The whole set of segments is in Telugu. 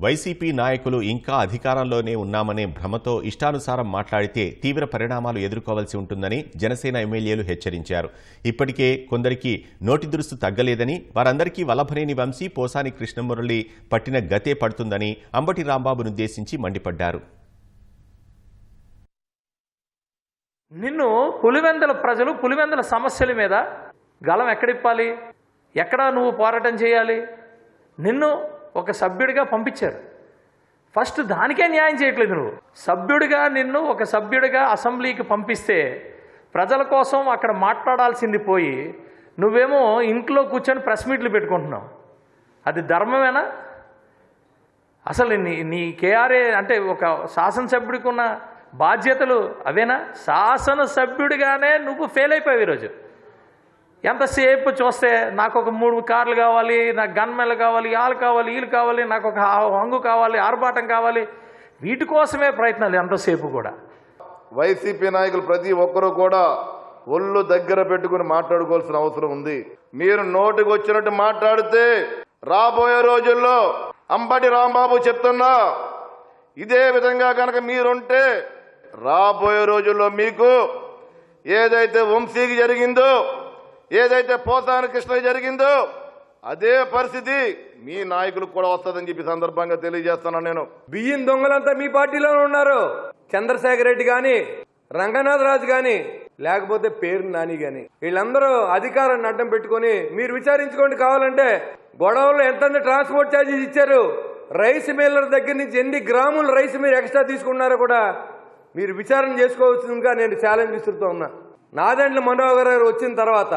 వైసీపీ నాయకులు ఇంకా అధికారంలోనే ఉన్నామనే భ్రమతో ఇష్టానుసారం మాట్లాడితే తీవ్ర పరిణామాలు ఎదుర్కోవాల్సి ఉంటుందని జనసేన ఎమ్మెల్యేలు హెచ్చరించారు. ఇప్పటికే కొందరికి నోటి దురుసు తగ్గలేదని, వారందరికీ వల్లభనేని వంశీ, పోసాని కృష్ణమురళి పట్టిన గతే పడుతుందని అంబటి రాంబాబునుద్దేశించి మండిపడ్డారు. నిన్ను పులివెందుల ప్రజలు పులివెందుల సమస్యల మీద గలం ఎక్కడిప్పాలి, ఎక్కడ నువ్వు పోరాటం చేయాలి? నిన్ను ఒక సభ్యుడిగా పంపించారు. ఫస్ట్ దానికే న్యాయం చేయట్లేదు. నువ్వు సభ్యుడిగా నిన్ను ఒక సభ్యుడిగా అసెంబ్లీకి పంపిస్తే ప్రజల కోసం అక్కడ మాట్లాడాల్సింది పోయి నువ్వేమో ఇంట్లో కూర్చొని ప్రెస్ మీట్లు పెట్టుకుంటున్నావు. అది ధర్మమేనా? అసలు నీ కేఆర్ఏ అంటే ఒక శాసనసభ్యుడికి ఉన్న బాధ్యతలు అవేనా? శాసనసభ్యుడిగానే నువ్వు ఫెయిల్ అయిపోయావు. ఈరోజు ఎంతసేపు చూస్తే నాకు ఒక 3 కార్లు కావాలి, నాకు గన్మెన్లు కావాలి, వాళ్ళు కావాలి, వీళ్ళు కావాలి, నాకు ఒక హంగు కావాలి, ఆర్భాటం కావాలి, వీటి కోసమే ప్రయత్నాలు ఎంతసేపు కూడా. వైసీపీ నాయకులు ప్రతి ఒక్కరూ కూడా ఒళ్ళు దగ్గర పెట్టుకుని మాట్లాడుకోవాల్సిన అవసరం ఉంది. మీరు నోటికి వచ్చినట్టు మాట్లాడితే రాబోయే రోజుల్లో అంబటి రాంబాబు చెప్తున్నా, ఇదే విధంగా కనుక మీరుంటే రాబోయే రోజుల్లో మీకు ఏదైతే వంశీకి జరిగిందో, ఏదైతే పోసాని కృష్ణకి జరిగిందో అదే పరిస్థితి మీ నాయకులకు కూడా వస్తుందని చెప్పి సందర్భంగా తెలియజేస్తున్నాను. నేను బియ్యం దొంగలంతా మీ పార్టీలోనే ఉన్నారు. చంద్రశేఖర్ రెడ్డి కానీ, రంగనాథ్ రాజు కానీ, లేకపోతే పేరు నాని కానీ, వీళ్ళందరూ అధికారాన్ని అడ్డం పెట్టుకొని మీరు విచారించుకోండి. కావాలంటే గొడవల్లో ఎంత ట్రాన్స్పోర్ట్ ఛార్జెస్ ఇచ్చారు, రైస్ మిల్లర్ దగ్గర నుంచి ఎన్ని గ్రాములు రైస్ మీరు ఎక్స్ట్రా తీసుకున్నారో కూడా మీరు విచారణ చేసుకోవచ్చుగా నేను ఛాలెంజ్ విసురుతూ ఉన్నా. నాదెండ్ల మనోహర్ గారు వచ్చిన తర్వాత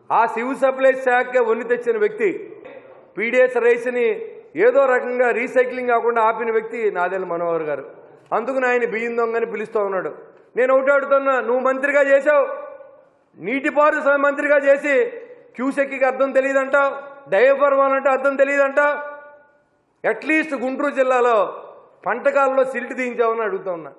ఆ సివిల్ సప్లైస్ శాఖ వన్ని తెచ్చిన వ్యక్తి, పీడిఎస్ రైస్ని ఏదో రకంగా రీసైక్లింగ్ కాకుండా ఆపిన వ్యక్తి నాదెండ్ల మనోహర్ గారు. అందుకని ఆయన బియ్యం దొంగని పిలుస్తూ ఉన్నాడు. నేను ఒకటి అడుగుతున్నా, నువ్వు మంత్రిగా చేసావు, నీటిపారుదల మంత్రిగా చేసి క్యూసెక్కి అర్థం తెలియదంటావు, డైవర్వాల్ అంటే అర్థం తెలియదంటావు. అట్లీస్ట్ గుంటూరు జిల్లాలో పంటకాలలో సిల్ట్ దించావని అడుగుతా ఉన్నా.